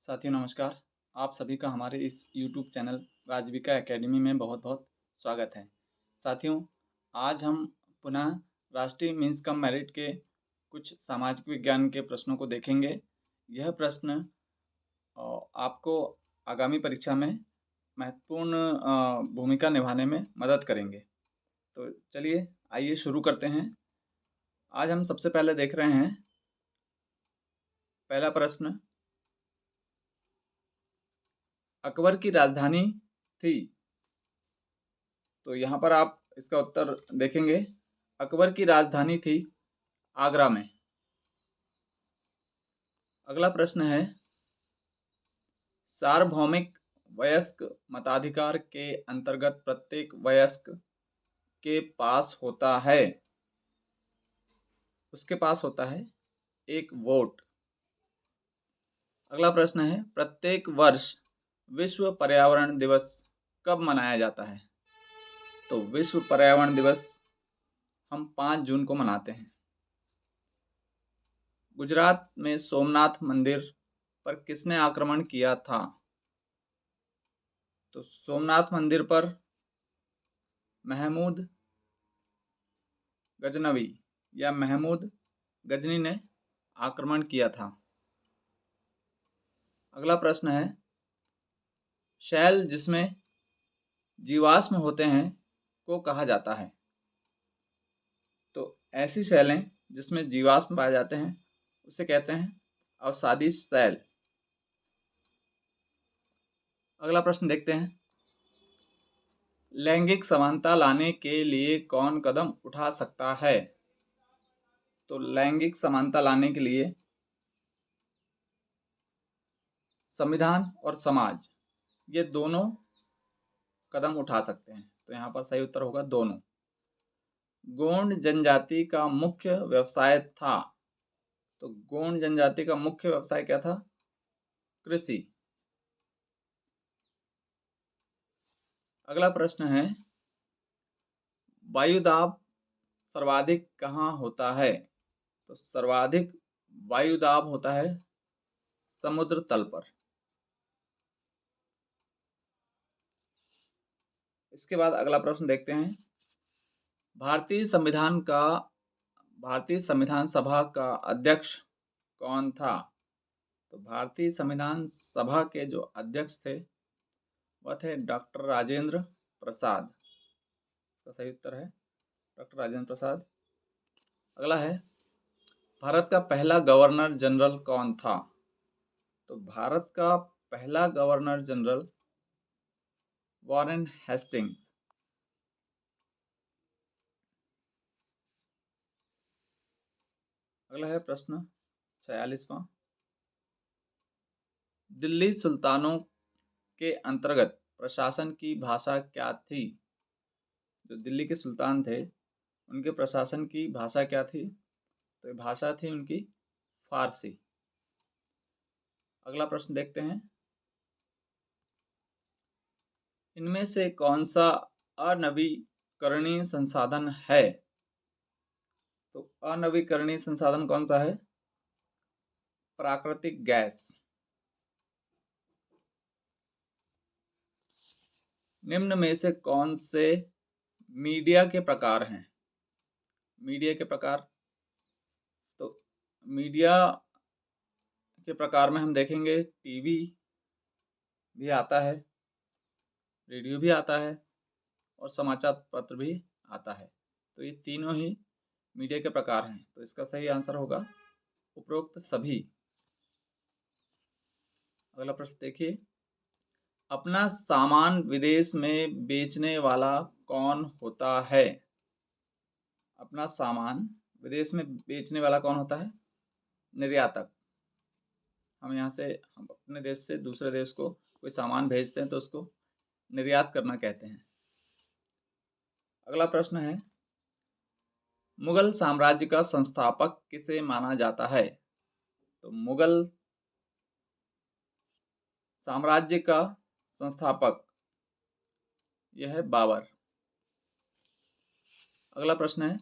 साथियों नमस्कार। आप सभी का हमारे इस YouTube चैनल राजविका एकेडमी में बहुत बहुत स्वागत है। साथियों, आज हम पुनः राष्ट्रीय मीन्स कम मेरिट के कुछ सामाजिक विज्ञान के प्रश्नों को देखेंगे। यह प्रश्न आपको आगामी परीक्षा में महत्वपूर्ण भूमिका निभाने में मदद करेंगे। तो चलिए आइए शुरू करते हैं। आज हम सबसे पहले देख रहे हैं पहला प्रश्न, अकबर की राजधानी थी। तो यहाँ पर आप इसका उत्तर देखेंगे, अकबर की राजधानी थी आगरा में। अगला प्रश्न है, सार्वभौमिक वयस्क मताधिकार के अंतर्गत प्रत्येक वयस्क के पास होता है, उसके पास होता है एक वोट। अगला प्रश्न है, प्रत्येक वर्ष विश्व पर्यावरण दिवस कब मनाया जाता है? तो विश्व पर्यावरण दिवस हम 5 जून को मनाते हैं। गुजरात में सोमनाथ मंदिर पर किसने आक्रमण किया था? तो सोमनाथ मंदिर पर महमूद गजनवी या महमूद गजनी ने आक्रमण किया था। अगला प्रश्न है, शैल जिसमें जीवाश्म होते हैं को कहा जाता है? तो ऐसी शैलें जिसमें जीवाश्म पाए जाते हैं उसे कहते हैं अवसादी शैल। अगला प्रश्न देखते हैं, लैंगिक समानता लाने के लिए कौन कदम उठा सकता है? तो लैंगिक समानता लाने के लिए संविधान और समाज ये दोनों कदम उठा सकते हैं। तो यहाँ पर सही उत्तर होगा दोनों। गोंड जनजाति का मुख्य व्यवसाय था। तो गोंड जनजाति का मुख्य व्यवसाय क्या था? कृषि। अगला प्रश्न है, वायुदाब सर्वाधिक कहाँ होता है? तो सर्वाधिक वायुदाब होता है समुद्र तल पर। इसके बाद अगला प्रश्न देखते हैं, भारतीय संविधान सभा का अध्यक्ष कौन था? तो भारतीय संविधान सभा के जो अध्यक्ष थे वह थे डॉक्टर राजेंद्र प्रसाद। इसका सही उत्तर है डॉक्टर राजेंद्र प्रसाद। अगला है, भारत का पहला गवर्नर जनरल कौन था? तो भारत का पहला गवर्नर जनरल वॉरेन हेस्टिंग्स। अगला है प्रश्न 46वां, दिल्ली सुल्तानों के अंतर्गत प्रशासन की भाषा क्या थी? जो दिल्ली के सुल्तान थे उनके प्रशासन की भाषा क्या थी? तो ये भाषा थी उनकी फारसी। अगला प्रश्न देखते हैं, इनमें से कौन सा अनवीकरणीय संसाधन है? तो अनवीकरणीय संसाधन कौन सा है? प्राकृतिक गैस। निम्न में से कौन से मीडिया के प्रकार हैं? मीडिया के प्रकार, तो मीडिया के प्रकार में हम देखेंगे टीवी भी आता है, रेडियो भी आता है और समाचार पत्र भी आता है। तो ये तीनों ही मीडिया के प्रकार हैं। तो इसका सही आंसर होगा उपरोक्त सभी। अगला प्रश्न देखिए, अपना सामान विदेश में बेचने वाला कौन होता है? अपना सामान विदेश में बेचने वाला कौन होता है? निर्यातक। हम अपने देश से दूसरे देश को कोई सामान भेजते हैं तो उसको निर्यात करना कहते हैं। अगला प्रश्न है, मुगल साम्राज्य का संस्थापक किसे माना जाता है? तो मुगल साम्राज्य का संस्थापक यह है बाबर। अगला प्रश्न है,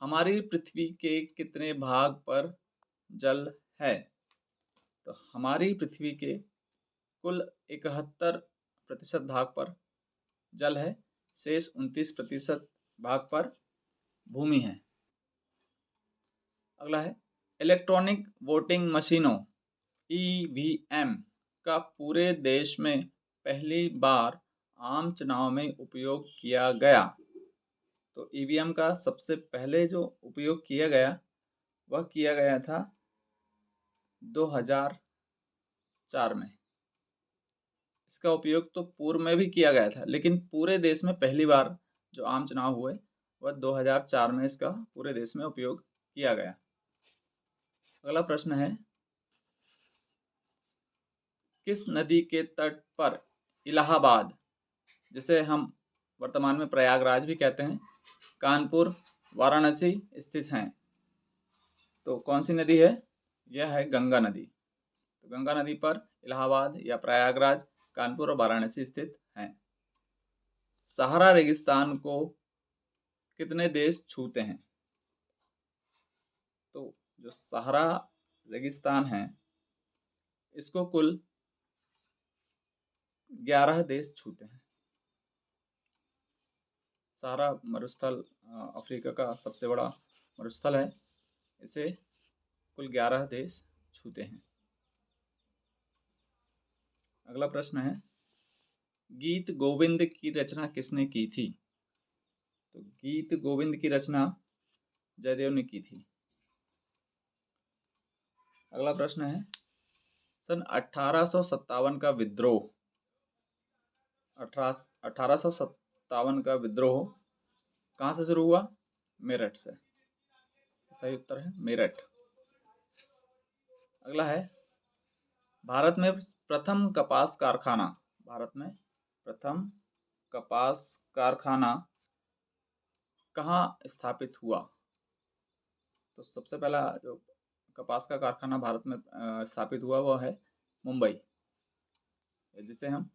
हमारी पृथ्वी के कितने भाग पर जल है? तो हमारी पृथ्वी के कुल 71% भाग पर जल है, शेष 29% भाग पर भूमि है। अगला है इलेक्ट्रॉनिक वोटिंग मशीनों ईवीएम का पूरे देश में पहली बार आम चुनाव में उपयोग किया गया। तो ईवीएम का सबसे पहले जो उपयोग किया गया वह किया गया था 2004 में। इसका उपयोग तो पूर्व में भी किया गया था, लेकिन पूरे देश में पहली बार जो आम चुनाव हुए वह 2004 में इसका पूरे देश में उपयोग किया गया। अगला प्रश्न है किस नदी के तट पर इलाहाबाद, जिसे हम वर्तमान में प्रयागराज भी कहते हैं, कानपुर, वाराणसी स्थित हैं? तो कौन सी नदी है? यह है गंगा नदी। तो गंगा नदी पर इलाहाबाद या प्रयागराज, कानपुर और वाराणसी स्थित हैं। सहारा रेगिस्तान को कितने देश छूते हैं? तो जो सहारा रेगिस्तान है इसको कुल 11 देश छूते हैं। सहारा मरुस्थल अफ्रीका का सबसे बड़ा मरुस्थल है, इसे कुल 11 देश छूते हैं। अगला प्रश्न है गीत गोविंद की रचना किसने की थी? तो गीत गोविंद की रचना जयदेव ने की थी। अगला प्रश्न है सन 1857 का विद्रोह, 1857 का विद्रोह कहाँ से शुरू हुआ? मेरठ से। सही उत्तर है मेरठ। अगला है भारत में प्रथम कपास कारखाना, भारत में प्रथम कपास कारखाना कहाँ स्थापित हुआ? तो सबसे पहला जो कपास का कारखाना भारत में स्थापित हुआ वह है मुंबई, जिसे हम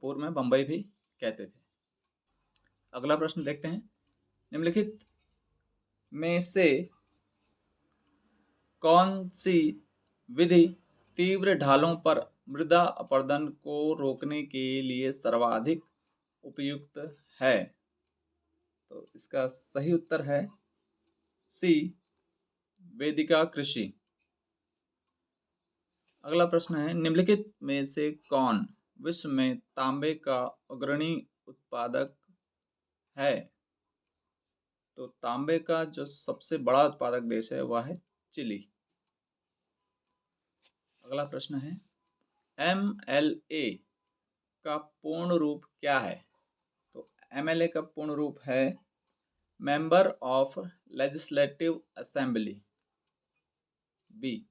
पूर्व में बम्बई भी कहते थे। अगला प्रश्न देखते हैं निम्नलिखित में से कौन सी विधि तीव्र ढालों पर मृदा अपरदन को रोकने के लिए सर्वाधिक उपयुक्त है? तो इसका सही उत्तर है सी, वेदिका कृषि। अगला प्रश्न है निम्नलिखित में से कौन विश्व में तांबे का अग्रणी उत्पादक है? तो तांबे का जो सबसे बड़ा उत्पादक देश है वह है चिली। अगला प्रश्न है MLA का पूर्ण रूप क्या है? तो MLA का पूर्ण रूप है member of legislative assembly, B.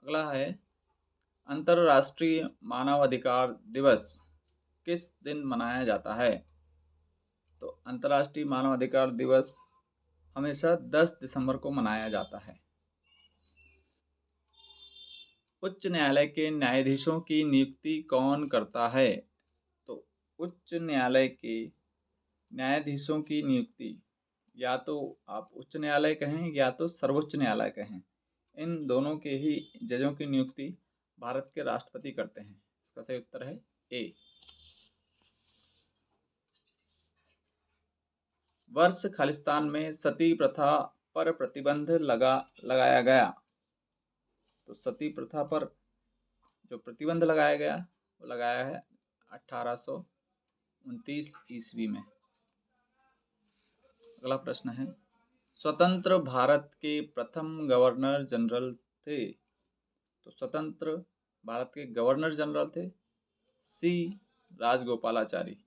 अगला है अंतर्राष्ट्रीय मानवाधिकार दिवस किस दिन मनाया जाता है? तो अंतर्राष्ट्रीय मानवाधिकार दिवस हमेशा 10 दिसंबर को मनाया जाता है। उच्च न्यायालय के न्यायाधीशों की नियुक्ति कौन करता है? तो उच्च न्यायालय के न्यायाधीशों की नियुक्ति या तो आप उच्च न्यायालय कहें या तो सर्वोच्च न्यायालय कहें, इन दोनों के ही जजों की नियुक्ति भारत के राष्ट्रपति करते हैं। इसका सही उत्तर है ए। वर्ष खालिस्तान में सती प्रथा पर प्रतिबंध लगाया गया। तो सती प्रथा पर जो प्रतिबंध लगाया गया वो लगाया है 1829 ईस्वी में। अगला प्रश्न है स्वतंत्र भारत के प्रथम गवर्नर जनरल थे? तो स्वतंत्र भारत के गवर्नर जनरल थे सी, राजगोपालाचारी।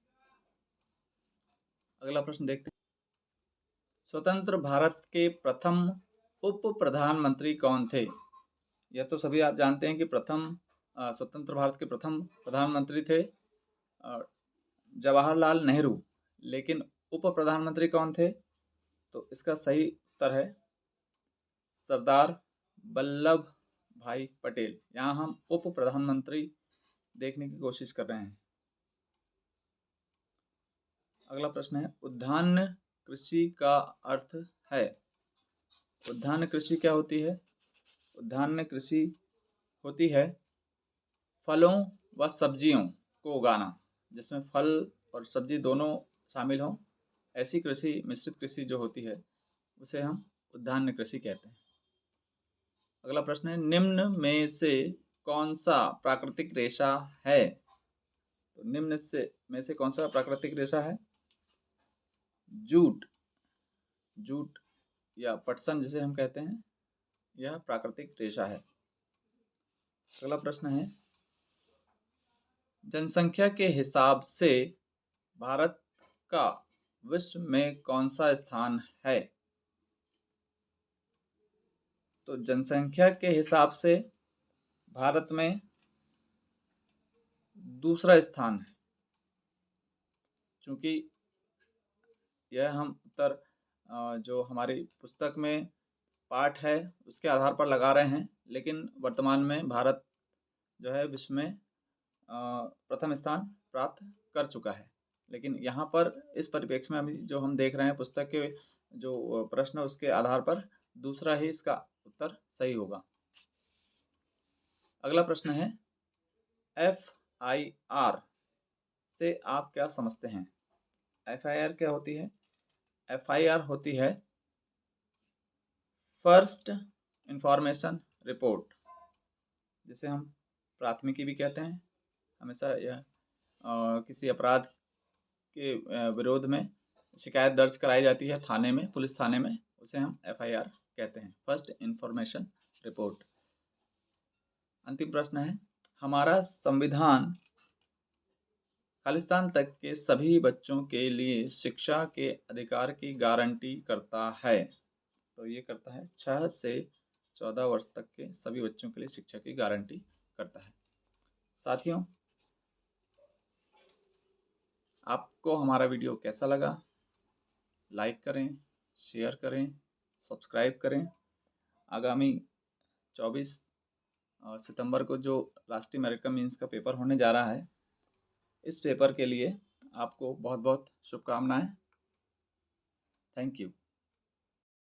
अगला प्रश्न देखते हैं स्वतंत्र भारत के प्रथम उप प्रधानमंत्री कौन थे? यह तो सभी आप जानते हैं कि स्वतंत्र भारत के प्रथम प्रधानमंत्री थे जवाहरलाल नेहरू, लेकिन उप प्रधानमंत्री कौन थे? तो इसका सही उत्तर है सरदार वल्लभ भाई पटेल। यहाँ हम उप प्रधानमंत्री देखने की कोशिश कर रहे हैं। अगला प्रश्न है उद्यान कृषि का अर्थ है? उद्यान कृषि क्या होती है? उद्यान कृषि होती है फलों व सब्जियों को उगाना, जिसमें फल और सब्जी दोनों शामिल हों, ऐसी कृषि, मिश्रित कृषि जो होती है उसे हम उद्यान कृषि कहते हैं। अगला प्रश्न है, निम्न में से कौन सा प्राकृतिक रेशा है? तो निम्न में से कौन सा प्राकृतिक रेशा है? जूट, जूट या पटसन जिसे हम कहते हैं, यह प्राकृतिक रेशा है। अगला प्रश्न है, जनसंख्या के हिसाब से भारत का विश्व में कौन सा स्थान है? तो जनसंख्या के हिसाब से भारत में दूसरा स्थान है, चूंकि यह हम उत्तर जो हमारी पुस्तक में पाठ है उसके आधार पर लगा रहे हैं, लेकिन वर्तमान में भारत जो है विश्व में प्रथम स्थान प्राप्त कर चुका है। लेकिन यहाँ पर इस परिप्रेक्ष्य में अभी जो हम देख रहे हैं पुस्तक के जो प्रश्न उसके आधार पर दूसरा ही इसका उत्तर सही होगा। अगला प्रश्न है, FIR से आप क्या समझते हैं? FIR क्या होती है? FIR होती है फर्स्ट इंफॉर्मेशन रिपोर्ट, जिसे हम प्राथमिकी भी कहते हैं। हमेशा यह किसी अपराध के विरोध में शिकायत दर्ज कराई जाती है थाने में, पुलिस थाने में, उसे हम FIR कहते हैं, फर्स्ट इंफॉर्मेशन रिपोर्ट। अंतिम प्रश्न है, हमारा संविधान खालिस्तान तक के सभी बच्चों के लिए शिक्षा के अधिकार की गारंटी करता है। तो ये करता है 6 से 14 वर्ष तक के सभी बच्चों के लिए शिक्षा की गारंटी करता है। साथियों, आपको हमारा वीडियो कैसा लगा? लाइक करें, शेयर करें, सब्सक्राइब करें। आगामी 24 सितंबर को जो राष्ट्रीय मेरिट कम मीन्स का पेपर होने जा रहा है, इस पेपर के लिए आपको बहुत बहुत शुभकामनाएं। Thank you.